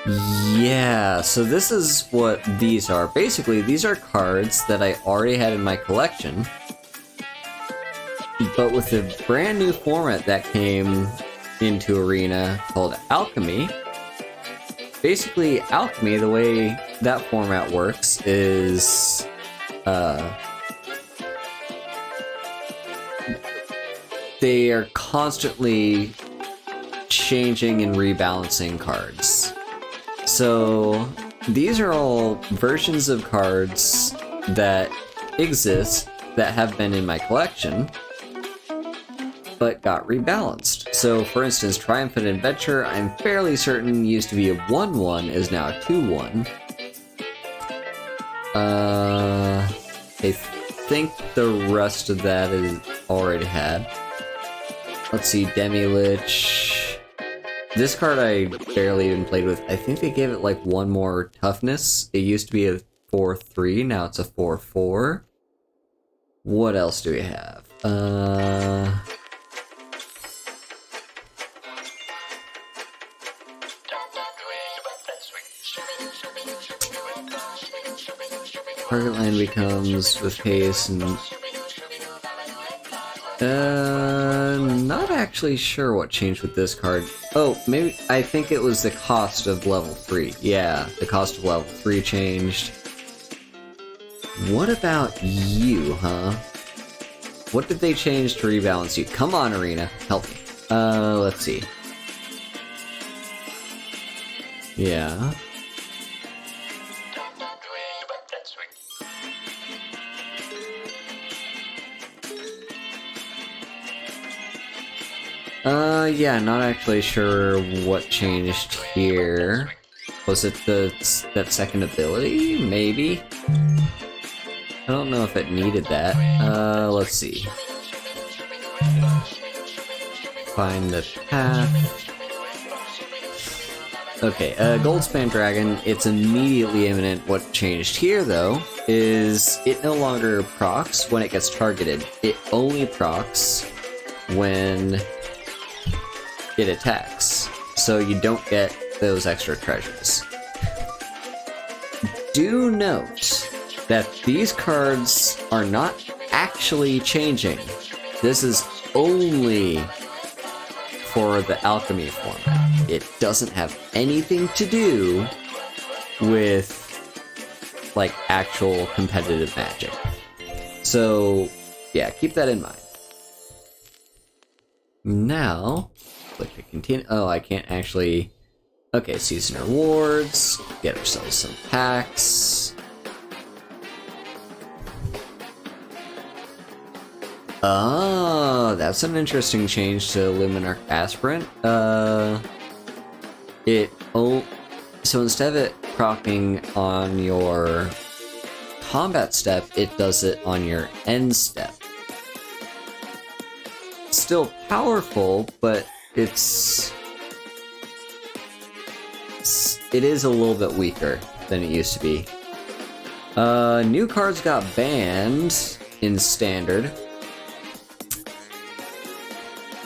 Yeah, so this is what these are. Basically, these are cards that I already had in my collection, but with a brand new format that came into Arena called Alchemy. Basically, Alchemy, the way that format works is, they are constantly changing and rebalancing cards. So these are all versions of cards that exist that have been in my collection, but got rebalanced. So for instance, Triumphant Adventure, I'm fairly certain used to be a 1-1, is now a 2-1. I think the rest of that is already had. Let's see, Demi-Lich. This card I barely even played with. I think they gave it like one more toughness. It used to be a 4-3, now it's a 4-4. What else do we have? Target land becomes with haste and... not actually sure what changed with this card. Oh, maybe, I think it was the cost of level 3. Yeah, the cost of level 3 changed. What about you, huh? What did they change to rebalance you? Come on, Arena, help me. Let's see. Yeah. Yeah, not actually sure what changed here. Was it that second ability? Maybe? I don't know if it needed that. Let's see. Find the path. Okay, Goldspan Dragon, it's immediately imminent. What changed here, though, is it no longer procs when it gets targeted. It only procs when it attacks, so you don't get those extra treasures. Do note that these cards are not actually changing. This is only for the Alchemy format. It doesn't have anything to do with, like, actual competitive Magic. So, yeah, keep that in mind. Now, click to continue. Oh, I can't actually... Okay, season rewards. Get ourselves some packs. Oh, that's an interesting change to Luminarch Aspirant. So instead of it proccing on your combat step, it does it on your end step. Still powerful, but it is a little bit weaker than it used to be. New cards got banned in Standard.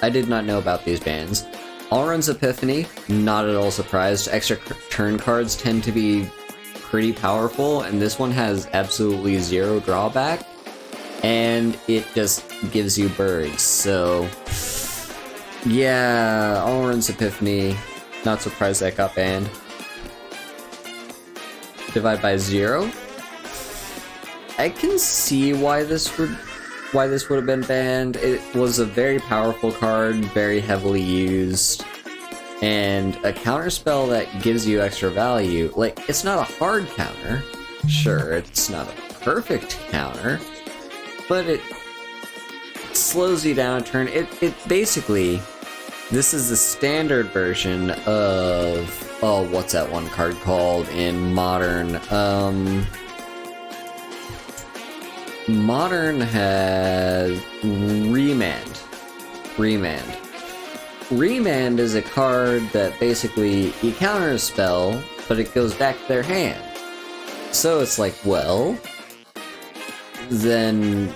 I did not know about these bans. Alrund's Epiphany, not at all surprised. Extra turn cards tend to be pretty powerful, and this one has absolutely zero drawback, and it just gives you birds, so... Yeah, Alrund's Epiphany, not surprised that got banned. Divide by 0. I can see why this would have been banned. It was a very powerful card, very heavily used, and a counterspell that gives you extra value. Like, it's not a hard counter. Sure, it's not a perfect counter, but it slows you down a turn. It basically, this is the standard version of, oh, what's that one card called in Modern? Modern has Remand. Remand is a card that basically, you counter a spell, but it goes back to their hand. So it's like, well, then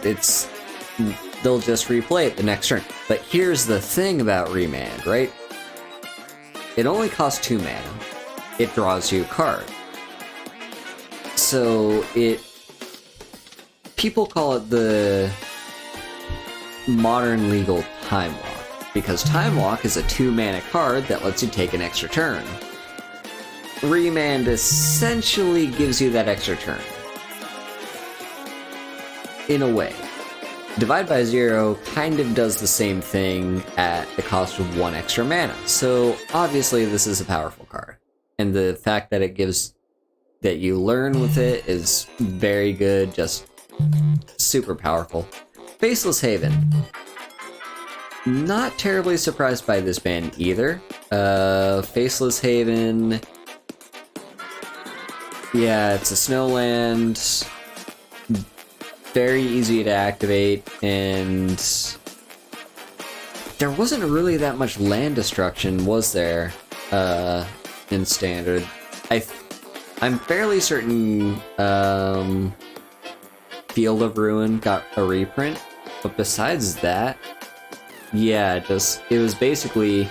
they'll just replay it the next turn. But here's the thing about Remand, right? It only costs 2 mana. it draws you a card. So people call it the modern legal Time Walk, because Time Walk is a 2-mana card that lets you take an extra turn. Remand essentially gives you that extra turn. In a way. Divide by Zero kind of does the same thing at the cost of 1 extra mana, so obviously this is a powerful card. And the fact that it gives that you learn with it is very good, just super powerful. Faceless Haven. Not terribly surprised by this ban either. Faceless Haven... Yeah, it's a snowland, very easy to activate, and there wasn't really that much land destruction, was there, in Standard? I'm fairly certain Field of Ruin got a reprint, but besides that, yeah, it was basically...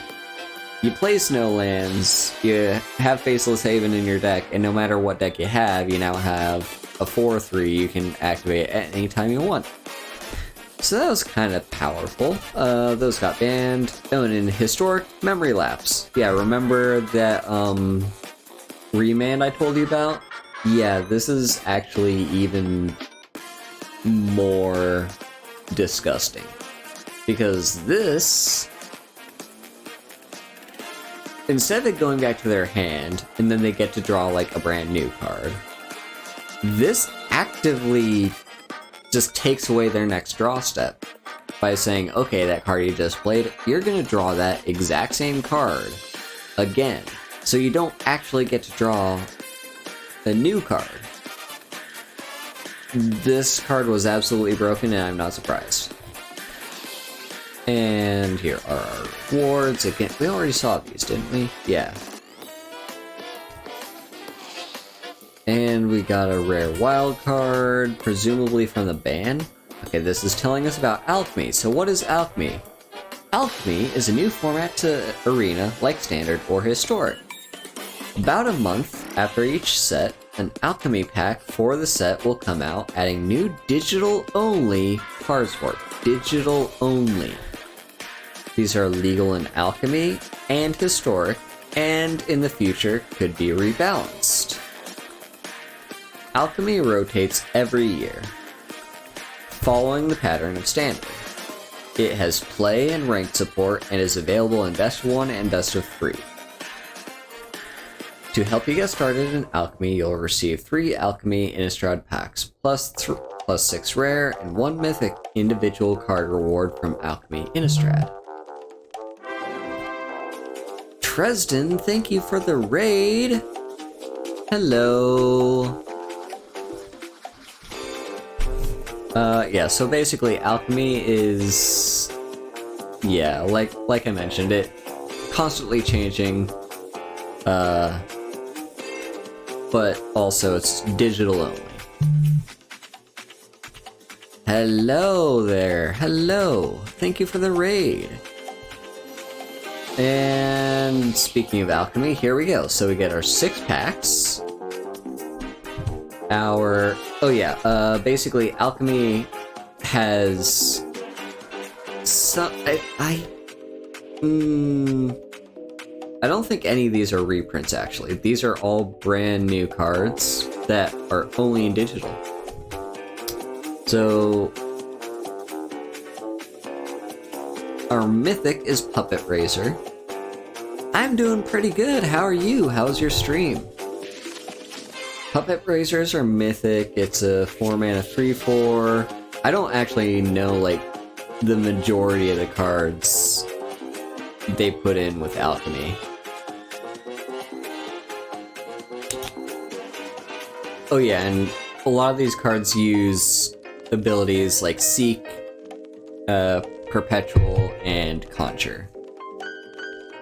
You play Snowlands, you have Faceless Haven in your deck, and no matter what deck you have, you now have a 4/3 you can activate at any time you want. So that was kind of powerful. Those got banned. Oh, and in Historic, Memory Lapse. Yeah, remember that remand I told you about? Yeah, this is actually even more disgusting. Because this... Instead of it going back to their hand, and then they get to draw like a brand new card, this actively just takes away their next draw step by saying, okay, that card you just played, you're gonna draw that exact same card again. So you don't actually get to draw a new card. This card was absolutely broken, and I'm not surprised. And here are our rewards. Again, we already saw these, didn't we? Yeah. And we got a rare wild card, presumably from the ban. Okay, this is telling us about Alchemy. So what is Alchemy? Alchemy is a new format to Arena, like Standard or Historic. About a month after each set, an Alchemy pack for the set will come out, adding new digital-only cards for it. Digital only. These are legal in Alchemy and Historic, and in the future could be rebalanced. Alchemy rotates every year, following the pattern of Standard. It has play and ranked support and is available in Best of 1 and Best of 3. To help you get started in Alchemy, you'll receive 3 Alchemy Innistrad packs, plus 6 rare and 1 mythic individual card reward from Alchemy Innistrad. Tresden, thank you for the raid! Hello! Yeah, so basically Alchemy is... Yeah, like I mentioned, it constantly changing, but also it's digital only. Hello there, hello! Thank you for the raid! And speaking of Alchemy, here we go. So we get our 6 packs. Basically Alchemy has some... I don't think any of these are reprints, actually. These are all brand new cards that are only in digital. So... Our mythic is Puppet Raiser. I'm doing pretty good. How are you? How's your stream? Puppet Raisers are mythic. It's a 4-mana 3/4. I don't actually know, like, the majority of the cards they put in with Alchemy. Oh yeah, and a lot of these cards use abilities like Seek, Perpetual, and Conjure.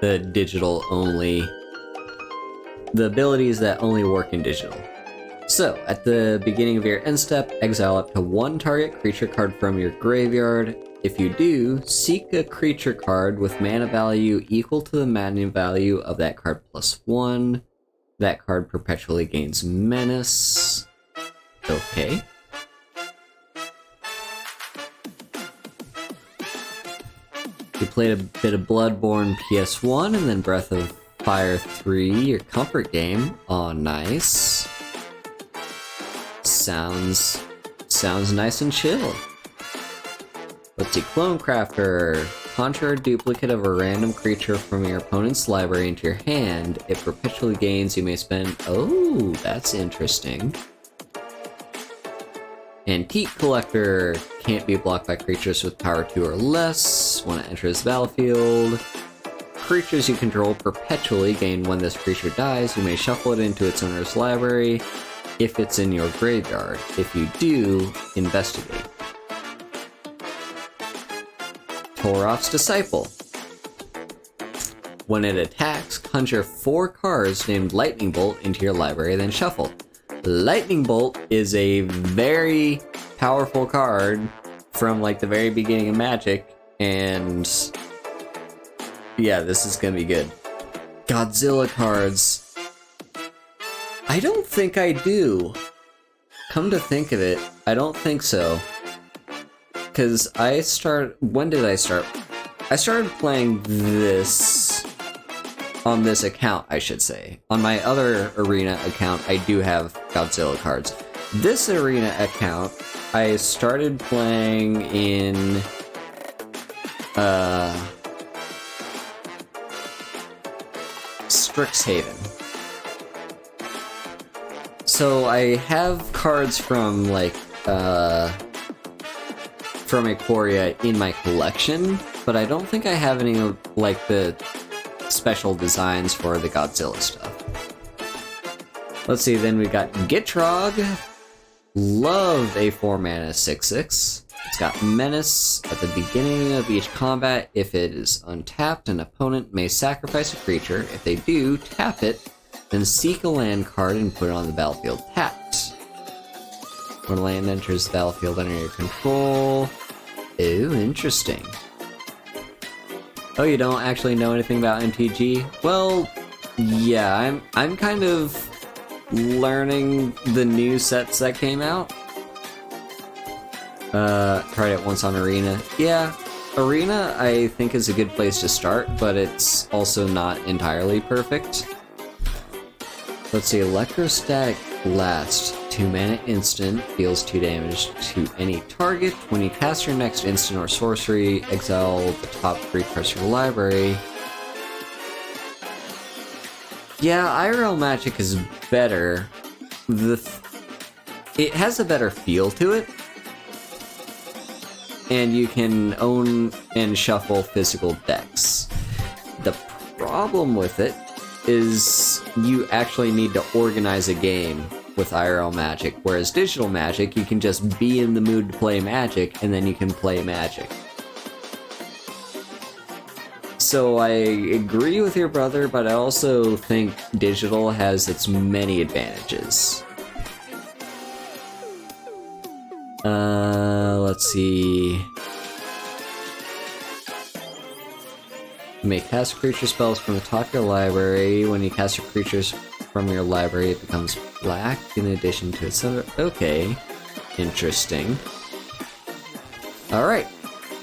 The digital only... The abilities that only work in digital. So, at the beginning of your end step, exile up to 1 target creature card from your graveyard. If you do, seek a creature card with mana value equal to the mana value of that card plus 1. That card perpetually gains menace. Okay. You played a bit of Bloodborne PS1 and then Breath of Fire 3, your comfort game. Aw, nice. Sounds nice and chill. Let's see, Clone Crafter. Conjure a duplicate of a random creature from your opponent's library into your hand. It perpetually gains, you may spend... Oh, that's interesting. Antique Collector. Can't be blocked by creatures with power 2 or less. When it enters the battlefield. Creatures you control perpetually gain when this creature dies. You may shuffle it into its owner's library if it's in your graveyard. If you do, investigate. Torof's Disciple. When it attacks, conjure 4 cards named Lightning Bolt into your library, then shuffle. Lightning Bolt is a very powerful card from like the very beginning of Magic, and yeah, this is gonna be good. Godzilla cards. I don't think I do. Come to think of it, I don't think so. Because when did I start? I started playing this on this account, I should say. On my other Arena account, I do have Godzilla cards. This Arena account, I started playing in... Strixhaven. So I have cards from, like, from Ikoria in my collection, but I don't think I have any of, like, the special designs for the Godzilla stuff. Let's see, then we got Gitrog. Love a 4-mana 6/6. It's got Menace. At the beginning of each combat, if it is untapped, an opponent may sacrifice a creature. If they do, tap it, then seek a land card and put it on the battlefield tapped. When a land enters the battlefield under your control... Ooh, interesting. Oh, you don't actually know anything about MTG? Well, yeah, I'm kind of learning the new sets that came out. Tried it once on Arena. Yeah, Arena I think is a good place to start, but it's also not entirely perfect. Let's see, Electrostatic Blast. 2-mana instant, deals 2 damage to any target. When you cast your next instant or sorcery, exile the top 3 cards of your library. Yeah, IRL Magic is better. It has a better feel to it. And you can own and shuffle physical decks. The problem with it is you actually need to organize a game with IRL Magic, whereas digital Magic, you can just be in the mood to play Magic, and then you can play Magic. So I agree with your brother, but I also think digital has its many advantages. Let's see... You may cast creature spells from the top of your library. When you cast your creatures from your library, it becomes black in addition to its other... Okay. Interesting. Alright.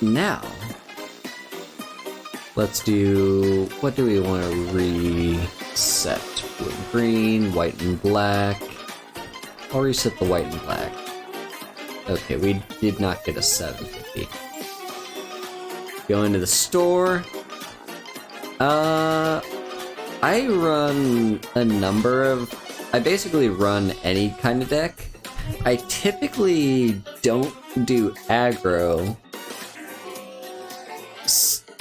Now. Let's do... What do we want to reset? Blue and green, white and black. I'll reset the white and black. Okay, we did not get a 750. Go into the store. I run a number of... I basically run any kind of deck. I typically don't do aggro.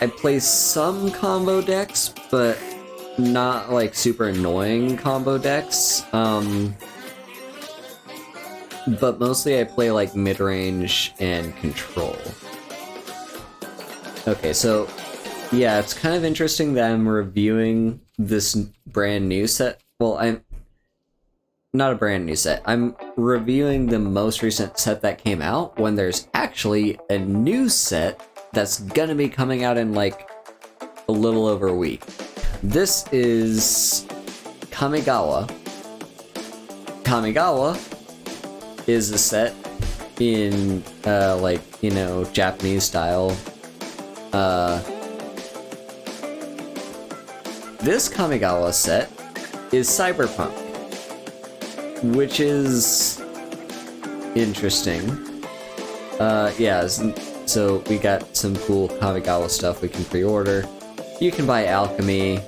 I play some combo decks, but not like super annoying combo decks. But mostly I play like mid-range and control. Okay, so yeah, it's kind of interesting that I'm reviewing this brand new set. Well, I'm not a brand new set. I'm reviewing the most recent set that came out when there's actually a new set that's gonna be coming out in like a little over a week. This is Kamigawa. Kamigawa is a set in, like, you know, Japanese style. This Kamigawa set is cyberpunk, which is interesting. Yeah, so we got some cool Kamigawa stuff we can pre-order. You can buy alchemy.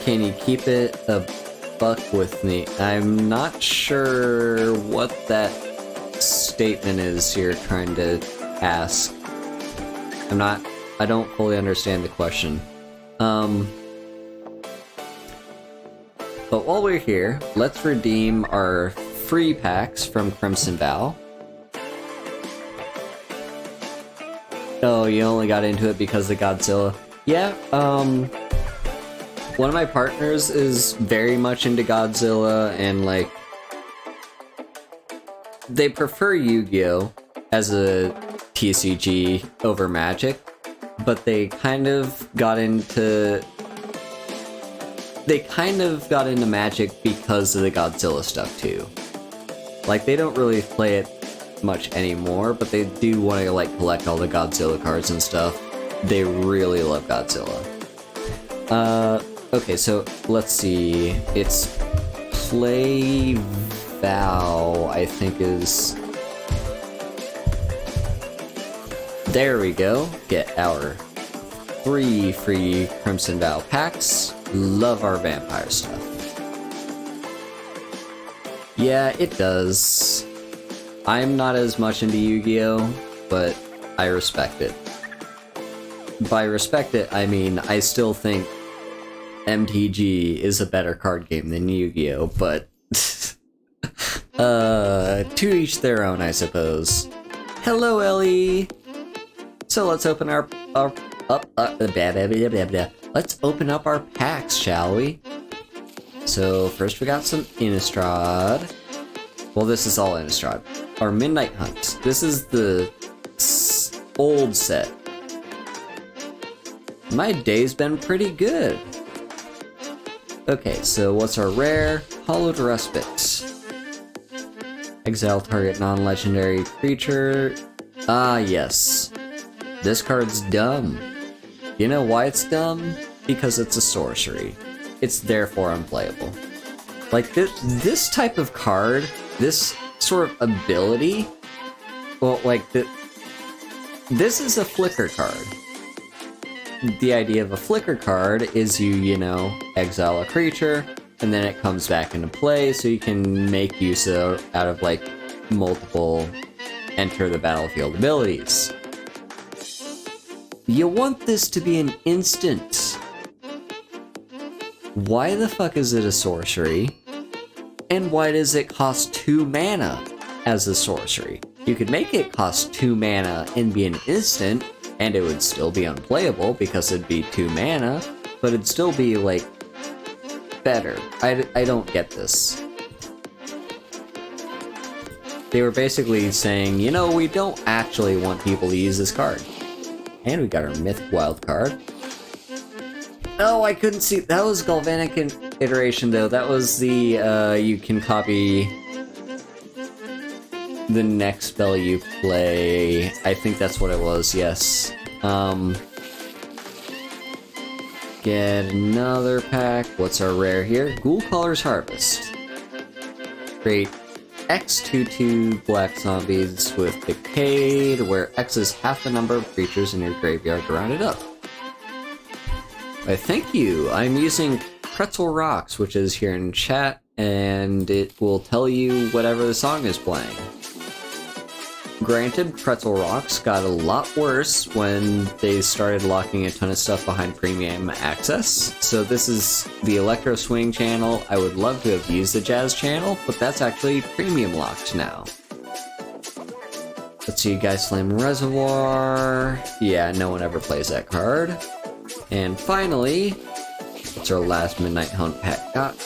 Can you keep it a buck with me? I'm not sure what that statement is you're trying to ask. I don't fully understand the question. But while we're here, let's redeem our free packs from Crimson Vow. Oh, you only got into it because of Godzilla. Yeah, one of my partners is very much into Godzilla, and, like, they prefer Yu-Gi-Oh! As a TCG over Magic, but they kind of got into Magic because of the Godzilla stuff too. Like, they don't really play it much anymore, but they do want to, like, collect all the Godzilla cards and stuff. They really love Godzilla. Okay, so let's see. It's Play Vow, I think is... There we go. Get our 3 free Crimson Vow packs. Love our vampire stuff. Yeah, it does. I'm not as much into Yu-Gi-Oh, but I respect it. By respect it, I mean I still think MTG is a better card game than Yu-Gi-Oh, but to each their own, I suppose. Hello, Ellie. So let's open let's open up our packs, shall we? So first we got some Innistrad. Well, this is all Innistrad. Our Midnight Hunt. This is the old set. My day's been pretty good. Okay, so what's our rare? Hollowed Respite. Exile target non-legendary creature. Ah, yes. This card's dumb. You know why it's dumb? Because it's a sorcery. It's therefore unplayable. Like, this type of card, this sort of ability, well, like, this is a flicker card. The idea of a flicker card is you know, exile a creature, and then it comes back into play, so you can make use out of, like, multiple enter the battlefield abilities. You want this to be an instant. Why the fuck is it a sorcery? And why does it cost 2 mana as a sorcery? You could make it cost 2 mana and be an instant, and it would still be unplayable because it'd be 2 mana, but it'd still be, like, better. I don't get this. They were basically saying, you know, we don't actually want people to use this card. And we got our Mythic Wild card. Oh, I couldn't see. That was Galvanic Iteration, though. That was the, you can copy the next spell you play. I think that's what it was, yes. Get another pack. What's our rare here? Ghoulcaller's Harvest. Great. X 2/2 black zombies with Decayed, where X is half the number of creatures in your graveyard to round it up. Why, thank you! I'm using Pretzel Rocks, which is here in chat, and it will tell you whatever the song is playing. Granted, Pretzel Rocks got a lot worse when they started locking a ton of stuff behind premium access. So this is the Electro Swing channel. I would love to have used the Jazz channel, but that's actually premium locked now. Let's see, Guys Slam Reservoir. Yeah, no one ever plays that card. And finally, what's our last Midnight Hunt pack got?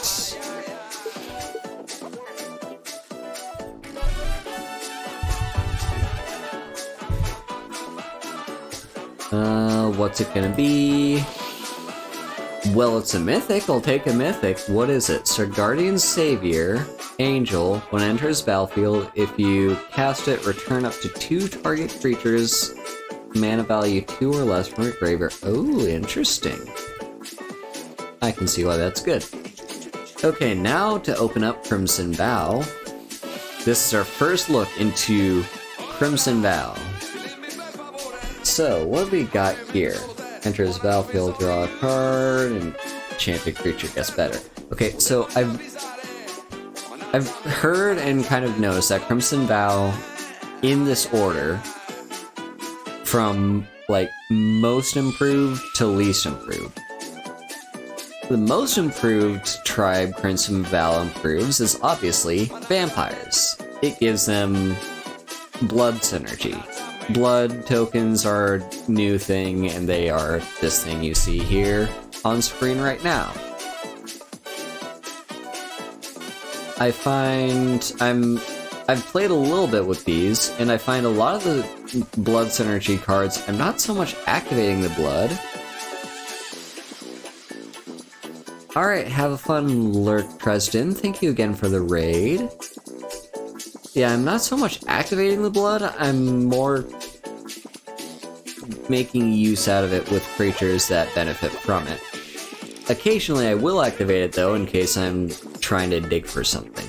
What's it gonna be? Well, it's a mythic. I'll take a mythic. What is it? Sir Guardian Savior, Angel. When it enters battlefield, if you cast it, return up to 2 target creatures, mana value 2 or less from your graveyard. Oh, interesting. I can see why that's good. Okay, now to open up Crimson Vow. This is our first look into Crimson Vow. So, what have we got here? Enters battlefield, draw a card, and enchanted creature gets better. Okay, so I've heard and kind of noticed that Crimson Vow, in this order, from like most improved to least improved. The most improved tribe Crimson Vow improves is obviously vampires. It gives them blood synergy. Blood tokens are a new thing, and they are this thing you see here on screen right now. I find I've played a little bit with these, and I find a lot of the blood synergy cards, I'm not so much activating the blood. Alright, have a fun lurk, Preston. Thank you again for the raid. Yeah, I'm not so much activating the blood, I'm more making use out of it with creatures that benefit from it. Occasionally I will activate it though, in case I'm trying to dig for something.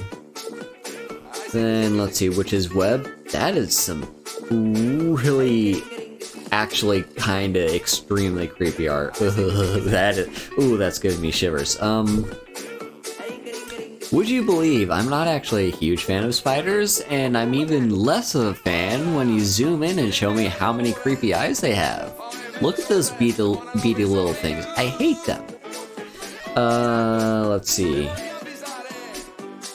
Then let's see, Witch's Web. That is some really, actually kinda extremely creepy art. That's giving me shivers. Would you believe I'm not actually a huge fan of spiders, and I'm even less of a fan when you zoom in and show me how many creepy eyes they have. Look at those beady little things. I hate them. Let's see.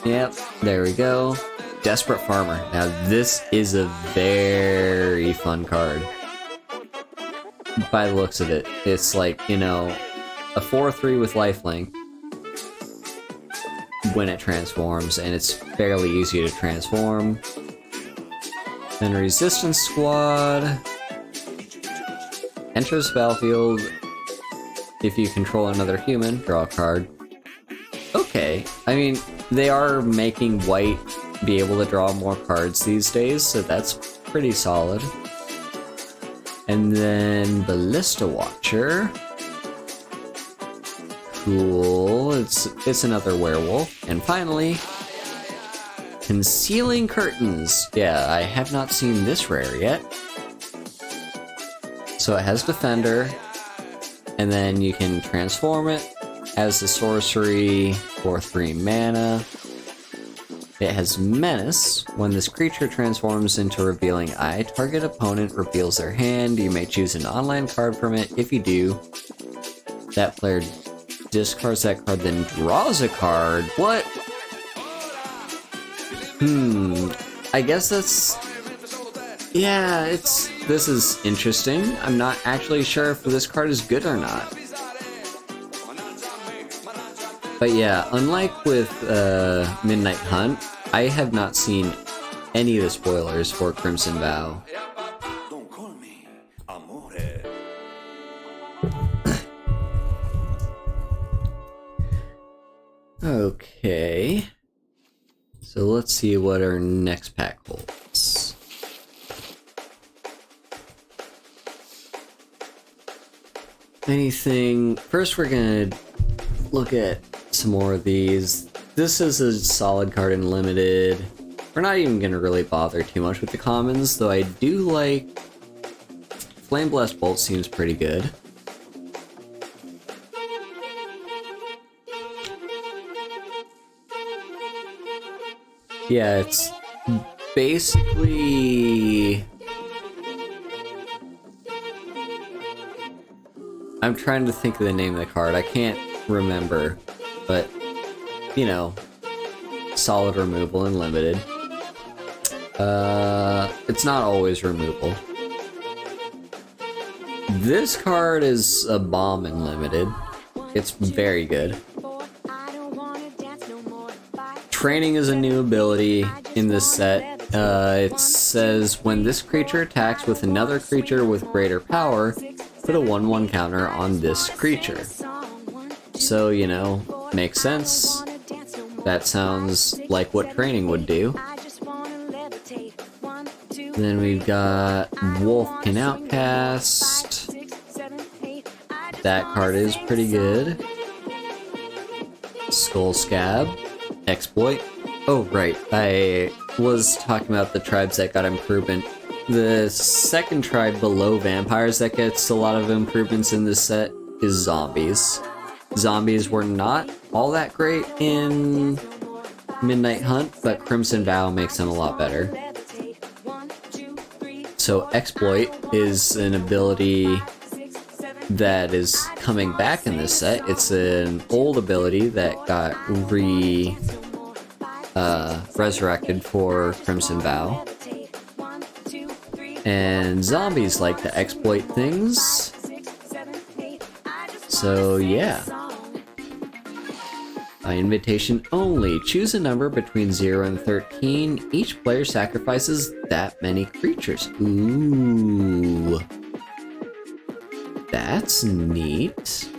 Yep, there we go. Desperate Farmer. Now this is a very fun card. By the looks of it, it's like, you know, a 4/3 with lifelink when it transforms, and it's fairly easy to transform. Then Resistance Squad enters battlefield. If you control another human, draw a card. Okay, I mean, they are making white be able to draw more cards these days, so that's pretty solid. And then Ballista Watcher. Cool, it's another werewolf. And finally, Concealing Curtains. Yeah, I have not seen this rare yet. So it has Defender, and then you can transform it as a sorcery for 3 mana. It has Menace. When this creature transforms into Revealing Eye, target opponent reveals their hand. You may choose an online card from it. If you do, that player discards that card, then draws a card. What? I guess that's... Yeah, this is interesting. I'm not actually sure if this card is good or not. But yeah, unlike with Midnight Hunt, I have not seen any of the spoilers for Crimson Vow. Okay, so let's see what our next pack holds. Anything... First we're gonna look at some more of these. This is a solid card in limited. We're not even gonna really bother too much with the commons, though I do like... Flame Blessed Bolt seems pretty good. Yeah, it's basically... I'm trying to think of the name of the card. I can't remember, but, you know, solid removal and limited. It's not always removal. This card is a bomb in limited. It's very good. Training is a new ability in this set. It says when this creature attacks with another creature with greater power, put a 1/1 counter on this creature. So, you know, makes sense. That sounds like what training would do. Then we've got Wolfkin Outcast. That card is pretty good. Skull Scab. Exploit. Oh, right. I was talking about the tribes that got improvement. The second tribe below vampires that gets a lot of improvements in this set is zombies. Zombies were not all that great in Midnight Hunt, but Crimson Vow makes them a lot better. So Exploit is an ability that is coming back in this set. It's an old ability that got resurrected for Crimson Vow. And zombies like to exploit things. So yeah. By invitation only, choose a number between 0 and 13. Each player sacrifices that many creatures. Ooh. That's neat.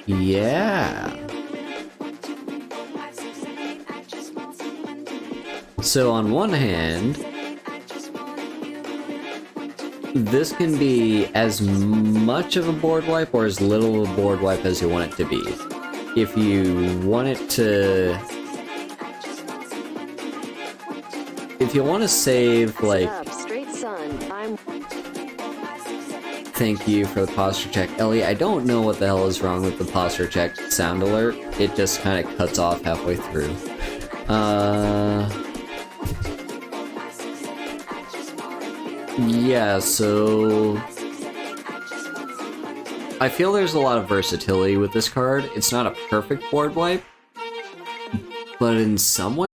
Yeah. So on one hand, this can be as much of a board wipe or as little of a board wipe as you want it to be. If you want it to... If you want to save, like... Thank you for the posture check, Ellie. I don't know what the hell is wrong with the posture check sound alert. It just kind of cuts off halfway through. Yeah, so... I feel there's a lot of versatility with this card. It's not a perfect board wipe, but in some way